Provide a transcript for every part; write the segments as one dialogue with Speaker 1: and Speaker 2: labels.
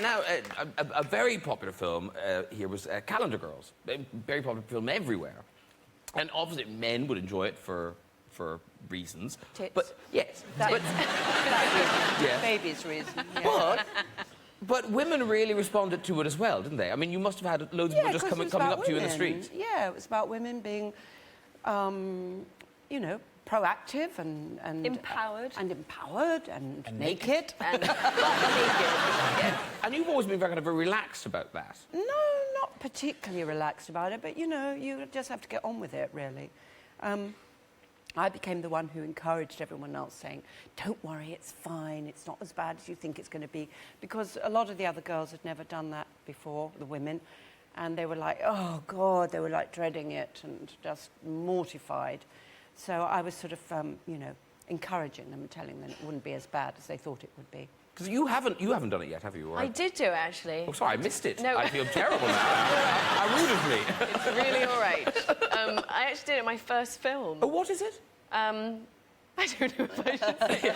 Speaker 1: a very popular film here was Calendar Girls. A very popular film everywhere. And obviously men would enjoy it for reasons.
Speaker 2: Tits.
Speaker 1: But, yes.
Speaker 2: Baby's reason. Yeah.
Speaker 1: But women really responded to it as well, didn't they? I mean, you must have had loads of people just coming up to you in the street.
Speaker 2: Yeah, it was about women being, you know, proactive and
Speaker 3: empowered.
Speaker 2: And naked.
Speaker 3: And naked.
Speaker 1: Yeah. And you've always been very kind of relaxed about that.
Speaker 2: No, not particularly relaxed about it, but, you know, you just have to get on with it, really. I became the one who encouraged everyone else, saying, don't worry, it's fine, it's not as bad as you think it's going to be. Because a lot of the other girls had never done that before, the women, and they were like, oh, God, they were, like, dreading it and just mortified. So I was sort of, you know, encouraging them and telling them it wouldn't be as bad as they thought it would be.
Speaker 1: Because you haven't done it yet, have you? Or...
Speaker 3: I did do it, actually.
Speaker 1: Oh, sorry, I missed it.
Speaker 3: No.
Speaker 1: I feel terrible now. How rude of me.
Speaker 3: It's really all right. I actually did it in my first film.
Speaker 1: Oh, what is it?
Speaker 3: I don't know if I should say it.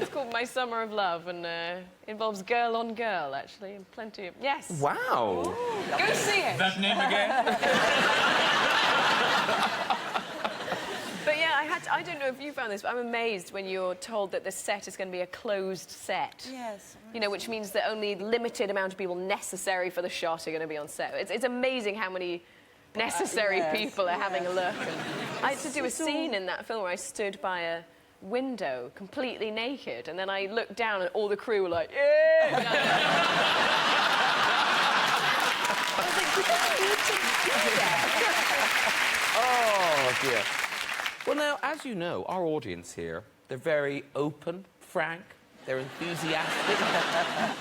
Speaker 3: It's called My Summer of Love, and involves girl on girl, actually, and plenty of... Yes.
Speaker 1: Wow.
Speaker 3: Ooh, go see it.
Speaker 4: That name again?
Speaker 3: But yeah, I don't know if you found this, but I'm amazed when you're told that the set is going to be a closed set.
Speaker 2: Yes.
Speaker 3: You know, which means that only limited amount of people necessary for the shot are going to be on set. It's amazing how many necessary people are having a look. And I had to do a scene in that film where I stood by a window completely naked, and then I looked down and all the crew were like, yeah!
Speaker 2: I was like, did you need to do that?
Speaker 1: Oh, dear. Well, now, as you know, our audience here, they're very open, frank, they're enthusiastic,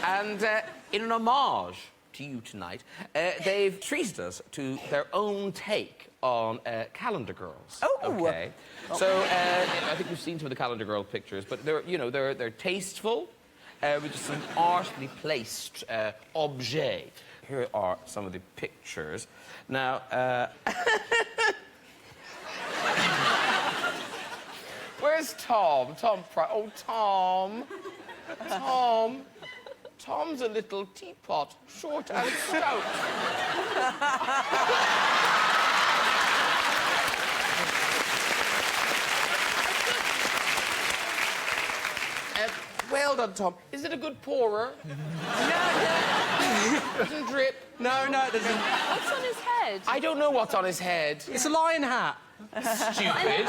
Speaker 1: and in an homage to you tonight, they've treated us to their own take on Calendar Girls.
Speaker 2: Oh!
Speaker 1: OK. So, I think you've seen some of the Calendar Girl pictures, but they're, you know, they're tasteful, with just some artfully placed objets. Here are some of the pictures. Now, where's Tom? Oh, Tom. Tom's a little teapot, short and stout. Well done, Tom. Is it a good pourer?
Speaker 2: No.
Speaker 1: Doesn't drip?
Speaker 4: No, it doesn't.
Speaker 3: What's on his head?
Speaker 1: I don't know what's on his head.
Speaker 4: It's a lion hat.
Speaker 1: Stupid.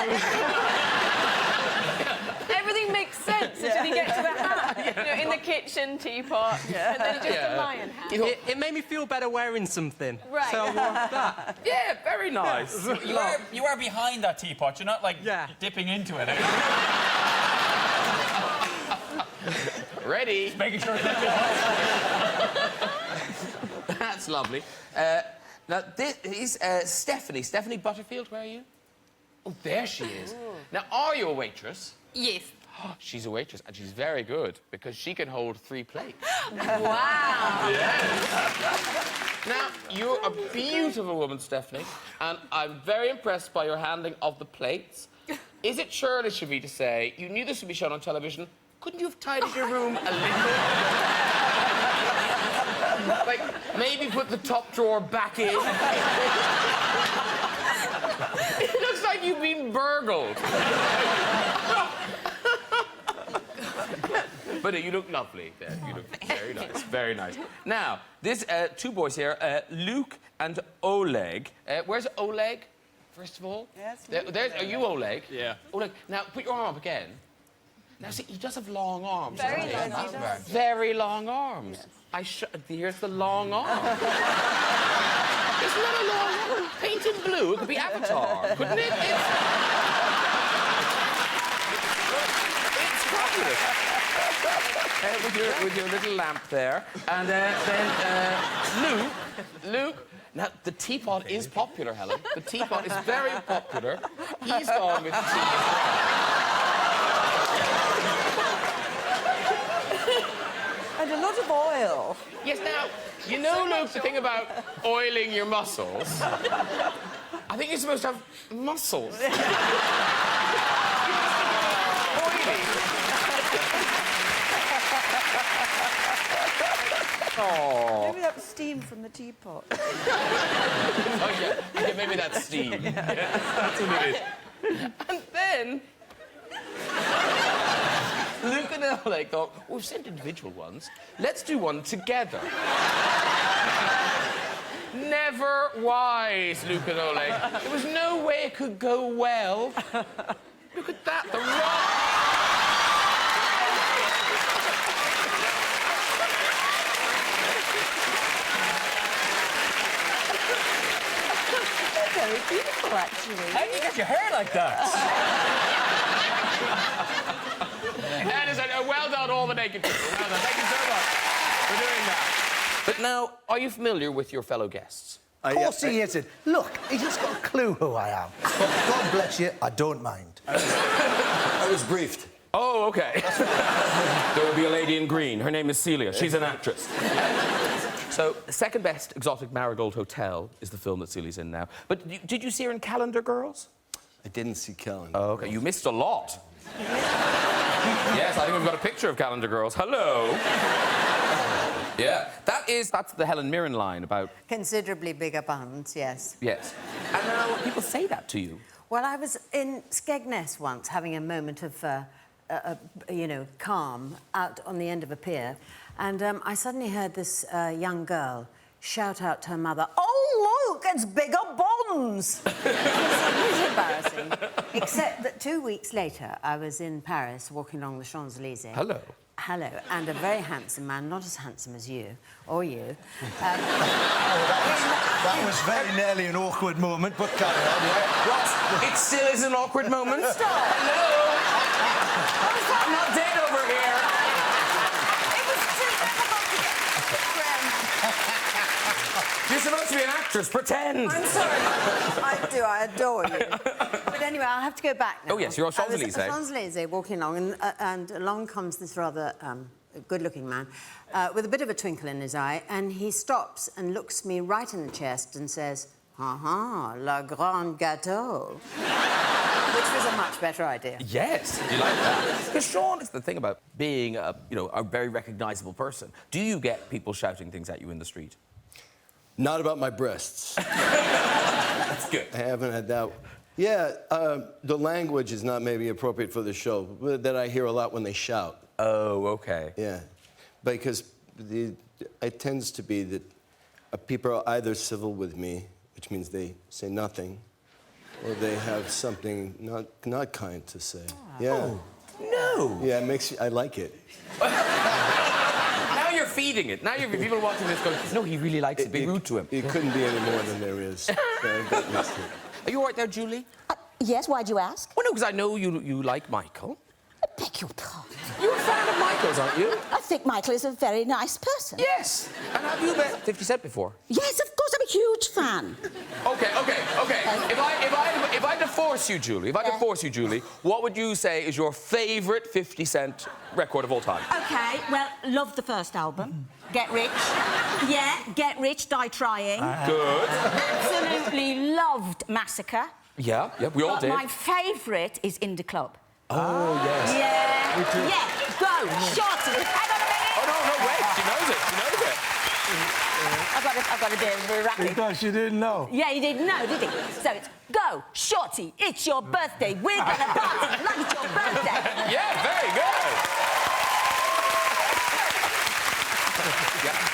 Speaker 3: Everything makes sense until you get to the hat. You know, in the kitchen, teapot, and then just a lion hat.
Speaker 4: It made me feel better wearing something.
Speaker 3: Right.
Speaker 4: So I wore that.
Speaker 1: Yeah, very nice.
Speaker 5: You are behind that teapot. You're not, like, dipping into it.
Speaker 1: Ready?
Speaker 5: Just making sure it's
Speaker 1: That's lovely. Now, this is Stephanie Butterfield. Where are you? Oh, there she is. Ooh. Now, are you a waitress?
Speaker 3: Yes.
Speaker 1: She's a waitress, and she's very good, because she can hold 3 plates.
Speaker 3: Wow.
Speaker 1: Yes. Now, you're a beautiful woman, Stephanie, and I'm very impressed by your handling of the plates. Is it churlish of me to say, you knew this would be shown on television, couldn't you have tidied your room a little? Like, maybe put the top drawer back in? It looks like you've been burgled. But you look lovely there. You look very nice, very nice. Now, this 2 boys here, Luke and Oleg. Where's Oleg, first of all?
Speaker 2: Yes.
Speaker 1: Are you Oleg?
Speaker 5: Yeah.
Speaker 1: Oleg, now put your arm up again. Now, see, he does have long arms.
Speaker 3: Very
Speaker 1: doesn't he?
Speaker 3: long.
Speaker 1: Very long arms. Yes. Here's the long arm. Isn't that a long arm? Painted blue, it could be Avatar, couldn't it? It's fabulous. With your little lamp there. And then Luke. Now, the teapot is popular, Helen. The teapot is very popular. He's gone with the tea as well.
Speaker 2: And a lot of oil.
Speaker 1: Yes, now, you know, Luke, the thing about oiling your muscles. I think you're supposed to have muscles. Oily. Oh.
Speaker 2: Maybe that was steam from the teapot.
Speaker 1: Oh, yeah, maybe that's steam. Yeah, that's what it is. And then... Luke and Oleg thought, well, we've sent individual ones. Let's do one together. Never wise, Luke and Oleg. There was no way it could go well. Look at that, the rock.
Speaker 2: Very beautiful, actually.
Speaker 5: How do you get your hair like that?
Speaker 1: That is well done, all the naked people. Well done. Thank you so much for doing that. But now, are you familiar with your fellow guests?
Speaker 6: Of course he isn't. Look, he's just got a clue who I am. But God bless you, I don't mind.
Speaker 7: I was briefed.
Speaker 1: Oh, OK. There will be a lady in green. Her name is Celia. She's an actress. So, the second best exotic marigold hotel is the film that Celia's in now. But did you see her in Calendar Girls?
Speaker 7: I didn't see Calendar.
Speaker 1: Oh, OK. You missed a lot. Yes, I think we've got a picture of Calendar Girls. Hello. Yeah. That's the Helen Mirren line about...
Speaker 8: Considerably bigger buns, yes.
Speaker 1: Yes. And now people say that to you.
Speaker 8: Well, I was in Skegness once having a moment of, calm out on the end of a pier, and I suddenly heard this young girl shout out to her mother, "Oh, look, it's bigger buns!" It was embarrassing. Except that 2 weeks later, I was in Paris walking along the Champs-Élysées.
Speaker 1: Hello.
Speaker 8: Hello, and a very handsome man, not as handsome as you, or you.
Speaker 6: That was very nearly an awkward moment, but carry on, yeah.
Speaker 1: Ross, it still is an awkward moment.
Speaker 8: Stop.
Speaker 1: Hello. I'm not dead over here.
Speaker 8: It was too difficult to get friends.
Speaker 1: You're supposed to be an actress. Pretend.
Speaker 8: I'm sorry. I do. I adore you. But anyway, I'll have to go back now.
Speaker 1: Oh, yes, you're on Champs-Élysées.
Speaker 8: I was at Champs-Élysées walking along, and along comes this rather good-looking man with a bit of a twinkle in his eye, and he stops and looks me right in the chest and says, "Ah, la grande gâteau," which was a much better idea.
Speaker 1: Yes, you like that. Because Sean, it's the thing about being a very recognisable person. Do you get people shouting things at you in the street?
Speaker 7: Not about my breasts.
Speaker 1: That's good.
Speaker 7: I haven't had that. Yeah, the language is not maybe appropriate for the show, but that I hear a lot when they shout.
Speaker 1: Oh, OK.
Speaker 7: Yeah, because it tends to be that people are either civil with me, which means they say nothing, or they have something not kind to say. Yeah.
Speaker 1: Oh, no.
Speaker 7: Yeah, it makes I like it.
Speaker 1: Now you're feeding it. Now people watching this going, no, he really likes it. Be rude to him.
Speaker 7: It couldn't be any more than there is. So I got used to it.
Speaker 1: Are you all right there, Julie?
Speaker 9: Yes, why'd you ask?
Speaker 1: Well, no, because I know you like Michael.
Speaker 9: I beg your pardon.
Speaker 1: You're a fan of Michael's, aren't you?
Speaker 9: I think Michael is a very nice person.
Speaker 1: Yes. And have you met 50 Cent before?
Speaker 9: Yes, of course, I'm a huge fan.
Speaker 1: OK. If I had to force you, Julie, what would you say is your favourite 50 Cent record of all time?
Speaker 9: OK, well, love the first album. Get Rich. Yeah, Get Rich, Die Trying.
Speaker 1: Good.
Speaker 9: Absolutely loved Massacre.
Speaker 1: Yeah, we all did.
Speaker 9: My favourite is In the Club.
Speaker 1: Oh, yes.
Speaker 9: Yeah.
Speaker 1: Me too.
Speaker 9: Yeah, go, shorty. Hang on a minute.
Speaker 1: Oh, no, wait. She knows it.
Speaker 9: I've got to be very rapid.
Speaker 6: Because you didn't know.
Speaker 9: Yeah, he didn't know, did he? So it's, go, shorty, it's your birthday. We're gonna party like it's your birthday.
Speaker 1: Yeah, very good.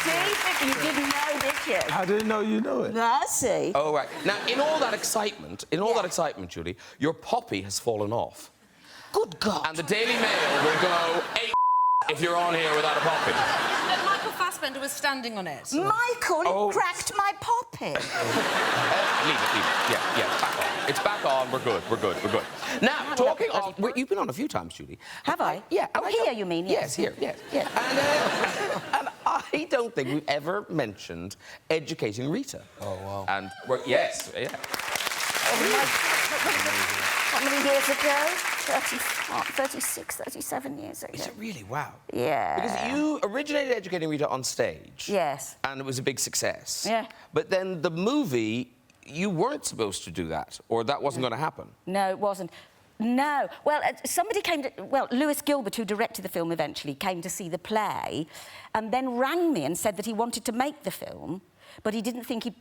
Speaker 9: See, you didn't know, did you?
Speaker 6: I didn't know you knew it.
Speaker 9: I see.
Speaker 1: Oh, right. Now, in all that excitement, Julie, your poppy has fallen off.
Speaker 9: Good God.
Speaker 1: And the Daily Mail will go, if you're on here without a poppy.
Speaker 2: But Michael Fassbender was standing on it.
Speaker 9: Michael cracked my poppy.
Speaker 1: Leave it. Yeah, back on. It's back on. We're good. Now, talking of... You've been on a few times, Julie.
Speaker 9: Have I?
Speaker 1: Yeah.
Speaker 9: Oh, here, you mean?
Speaker 1: Yes, here, yes.
Speaker 9: Yeah.
Speaker 1: And I don't think we've ever mentioned educating Rita.
Speaker 7: Oh, wow.
Speaker 1: And, yes, yeah.
Speaker 9: How many years ago? 36, 37 years ago.
Speaker 1: Is it really? Wow.
Speaker 9: Yeah.
Speaker 1: Because you originated Educating Rita on stage.
Speaker 9: Yes.
Speaker 1: And it was a big success.
Speaker 9: Yeah.
Speaker 1: But then the movie, you weren't supposed to do that, or that wasn't going to happen.
Speaker 9: No, it wasn't. No. Well, somebody came to... Well, Lewis Gilbert, who directed the film eventually, came to see the play and then rang me and said that he wanted to make the film, but he didn't think he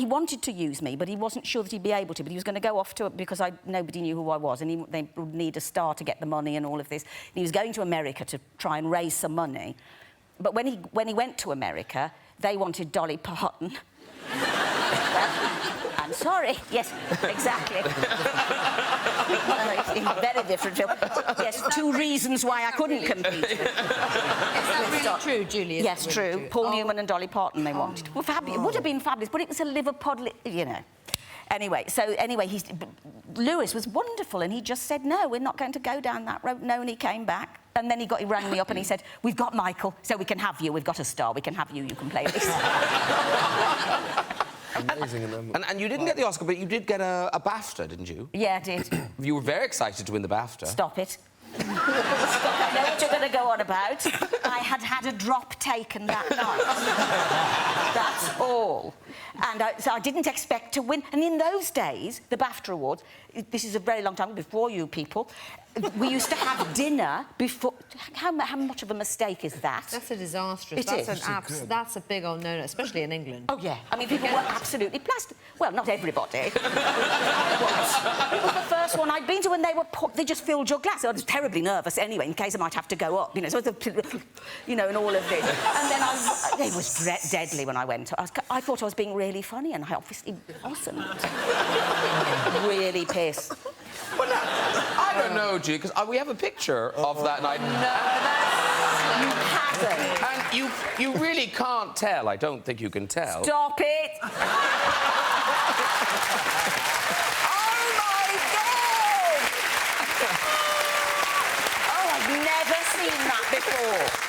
Speaker 9: wanted to use me, but he wasn't sure that he'd be able to, but he was going to go off to it because nobody knew who I was, and they would need a star to get the money and all of this. And he was going to America to try and raise some money. But when he went to America, they wanted Dolly Parton. I'm sorry. Yes, exactly. Very different film. Yes, 2 reasons why I couldn't compete.
Speaker 8: Is that really true, Julie?
Speaker 9: Yes, true. Paul Newman and Dolly Parton they wanted. Well, it would have been fabulous, but it was a Liverpool, you know. Anyway, Lewis was wonderful, and he just said, no, we're not going to go down that road. No, and he came back. And then he rang me up and he said, we've got Michael, so we can have you. We've got a star. We can have you. You can play this.
Speaker 7: Amazing.
Speaker 1: And you didn't get the Oscar, but you did get a BAFTA, didn't you?
Speaker 9: Yeah, I did.
Speaker 1: You were very excited to win the BAFTA.
Speaker 9: Stop it. Stop. I know what you're going to go on about. I had a drop taken that night. That's all. And so I didn't expect to win. And in those days, the BAFTA Awards, this is a very long time before you people, we used to have dinner before... How much of a mistake is that?
Speaker 8: That's a disastrous.
Speaker 9: It is.
Speaker 8: That's a big old no-no, especially in England.
Speaker 9: Oh, yeah. I mean, people were absolutely plastic. Well, not everybody. It was the first one I'd been to, and they just filled your glass. I was terribly nervous anyway, in case I might have to go up, you know, so you know, and all of this. And then it was deadly when I went. I thought I was being really funny, and I obviously wasn't. Really pissed.
Speaker 1: Well, no, I don't know, Julie, because we have a picture of that night.
Speaker 9: No, you haven't.
Speaker 1: And you really can't tell. I don't think you can tell.
Speaker 9: Stop it! Oh, my God! Oh, I've never seen that before.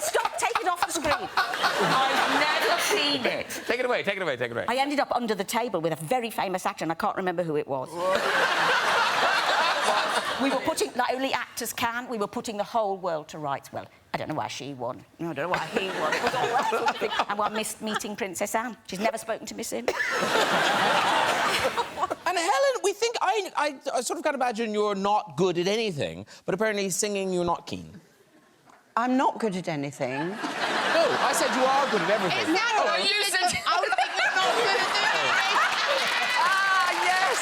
Speaker 9: Stop, take it off the screen. I've never seen it.
Speaker 1: Take it away, take it away, take it away.
Speaker 9: I ended up under the table with a very famous actor, and I can't remember who it was. We were putting, like only actors can, we were putting the whole world to rights. Well, I don't know why she won. I don't know why he won. It was all that sort of thing. And I missed meeting Princess Anne. She's never spoken to me since.
Speaker 1: And Helen, we think... I sort of can't imagine you're not good at anything, but apparently singing you're not keen.
Speaker 2: I'm not good at anything.
Speaker 1: No, I said you are good at everything.
Speaker 3: No, you said... I was like, you're not good at anything.
Speaker 2: Ah, yes!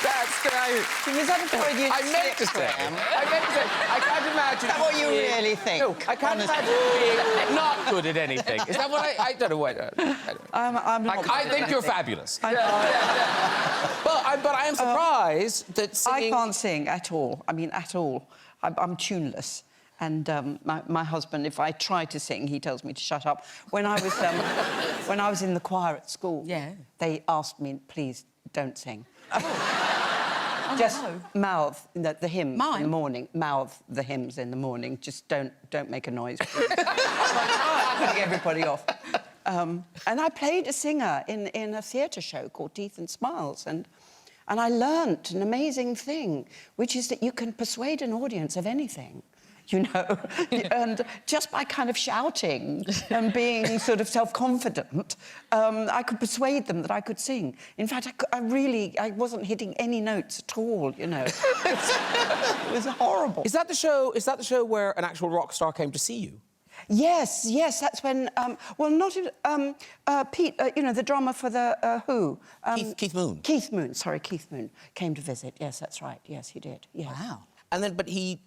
Speaker 1: That's great.
Speaker 2: Was that a Freudian
Speaker 1: I meant to say. I can't imagine...
Speaker 2: Is that what you really think?
Speaker 1: No, I can't imagine you being not good at anything. Is that what I don't know what...
Speaker 2: I'm not
Speaker 1: I think you're fabulous. But I am surprised that singing...
Speaker 2: I can't sing at all. I mean, at all. I'm tuneless. And my husband, if I try to sing, he tells me to shut up. When I was in the choir at school, they asked me, please, don't sing. Just mouth the hymns in the morning. Mouth the hymns in the morning. Just don't make a noise, please. Putting everybody off. And I played a singer in a theatre show called Teeth and Smiles, and I learnt an amazing thing, which is that you can persuade an audience of anything. You know, and just by kind of shouting and being sort of self-confident, I could persuade them that I could sing. In fact, I wasn't hitting any notes at all, you know. It was horrible.
Speaker 1: Is that the show where an actual rock star came to see you?
Speaker 2: Yes, that's when... well, not... Pete, you know, the drummer for the Who.
Speaker 1: Keith Moon.
Speaker 2: Keith Moon, sorry, Keith Moon came to visit. Yes, that's right. Yes, he did. Yes.
Speaker 1: Wow. And then, but he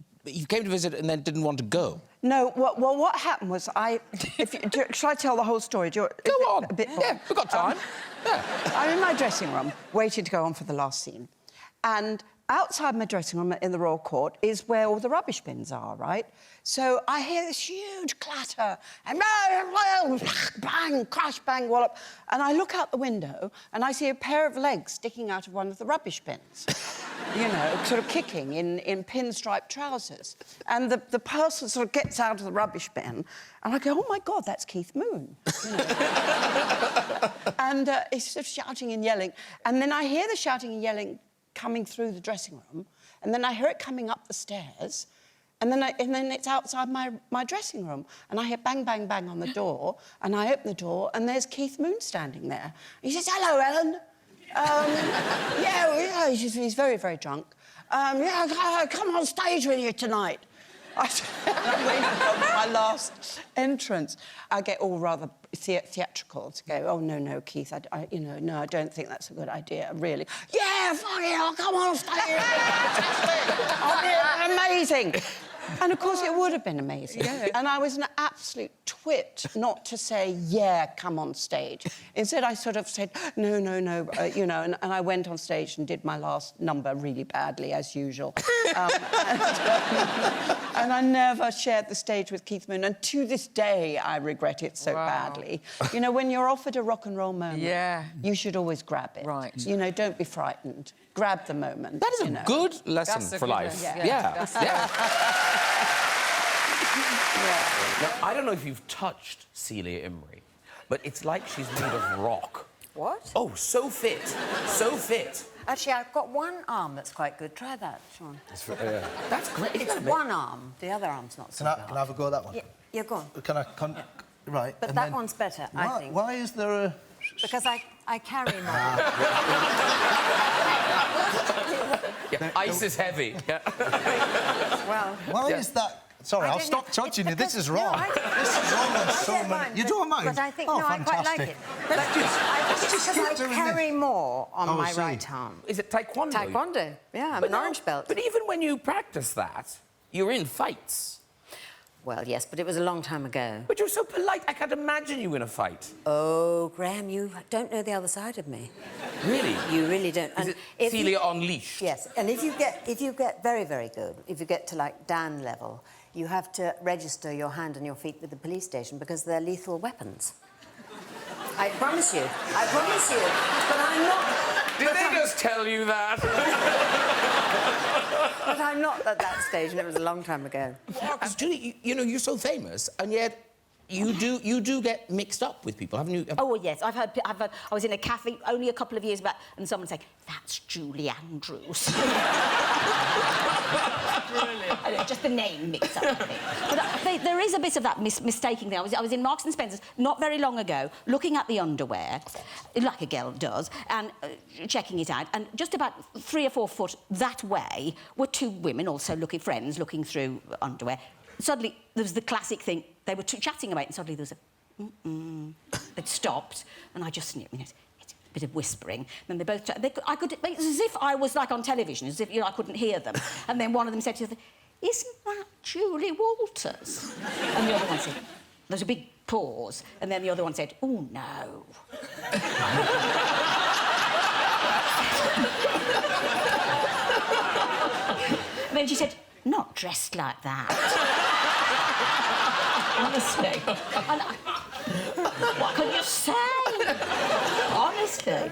Speaker 1: came to visit and then didn't want to go.
Speaker 2: No, well, what happened was shall I tell the whole story?
Speaker 1: Go on.
Speaker 2: A bit more?
Speaker 1: Yeah, we've got time.
Speaker 2: I'm in my dressing room, waiting to go on for the last scene. And outside my dressing room in the Royal Court is where all the rubbish bins are, right? So I hear this huge clatter, and bang, crash, bang, wallop. And I look out the window, and I see a pair of legs sticking out of one of the rubbish bins. You know, sort of kicking in pinstripe trousers. And the person sort of gets out of the rubbish bin, and I go, oh, my God, that's Keith Moon. You know? And he's sort of shouting and yelling. And then I hear the shouting and yelling coming through the dressing room, and then I hear it coming up the stairs, And then it's outside my dressing room. And I hear bang, bang, bang on the door. And I open the door, and there's Keith Moon standing there. He says, "Hello, Ellen." Yeah, he's very, very drunk. Yeah, come on stage with you tonight. I'm waiting for my last entrance. I get all rather theatrical to go, "Oh, no, Keith, I don't think that's a good idea, really." "Yeah, fuck it, I'll come on stage. I'll be amazing." And, of course, it would have been amazing. Yeah. And I was an absolute twit not to say, "Yeah, come on stage." Instead, I sort of said, no, and I went on stage and did my last number really badly, as usual. And I never shared the stage with Keith Moon. And to this day, I regret it so badly. You know, when you're offered a rock and roll moment, you should always grab it.
Speaker 10: Right.
Speaker 2: You know, don't be frightened. Grab the moment.
Speaker 1: That is a good lesson for life. Yeah. Now, I don't know if you've touched Celia Imrie, but it's like she's made of rock.
Speaker 8: What?
Speaker 1: Oh, so fit. So fit.
Speaker 8: Actually, I've got one arm that's quite good. Try that, Sean.
Speaker 1: That's great.
Speaker 8: It's one arm. The other arm's not so good.
Speaker 6: Can I have a go at that one?
Speaker 8: Yeah, go on.
Speaker 6: Can I... Right.
Speaker 8: But that one's better, I think.
Speaker 6: Why is there a...
Speaker 8: Because I carry more.
Speaker 1: Ice is heavy. Yeah.
Speaker 8: Well...
Speaker 6: Why is that... Sorry, I'll stop touching you. This is wrong. This is wrong on so many... You don't mind?
Speaker 8: But I think,
Speaker 6: oh,
Speaker 8: no, I quite like it. But I carry more on my right arm.
Speaker 1: Is it taekwondo?
Speaker 8: Taekwondo, yeah, I'm an orange belt.
Speaker 1: But even when you practice that, you're in fights.
Speaker 8: Well, yes, but it was a long time ago.
Speaker 1: But you're so polite, I can't imagine you in a fight.
Speaker 8: Oh, Graham, you don't know the other side of me.
Speaker 1: Really?
Speaker 8: You really don't.
Speaker 1: Is it Celia Unleashed?
Speaker 8: Yes, and if you get very, very good, if you get to, like, Dan level, you have to register your hand and your feet with the police station because they're lethal weapons. I promise you. But I'm not...
Speaker 1: Did they just tell you that?
Speaker 8: But I'm not at that stage, and it was a long time ago.
Speaker 1: Because, Julie, you know, you're so famous, and yet you do get mixed up with people, haven't you?
Speaker 9: Oh, well, yes. I've heard... I was in a cafe only a couple of years back, and someone say, "That's Julie Andrews." Brilliant. Just the name mix up. But there is a bit of that mistaking thing. I was in Marks and Spencer's not very long ago, looking at the underwear, like a girl does, and checking it out. And just about 3 or 4 foot that way were 2 women, also friends, looking through underwear. Suddenly, there was the classic thing. They were chatting about it, and suddenly there was a... They'd stopped, and I just knew, you know, a bit of whispering. Then they both... it was as if I was, like, on television, as if, you know, I couldn't hear them. And then one of them said to the other, "Isn't that Julie Walters?" And the other one said... There was a big pause, and then the other one said, "Oh, no." And then she said, "Not dressed like that." Honestly. What could you say? Honestly.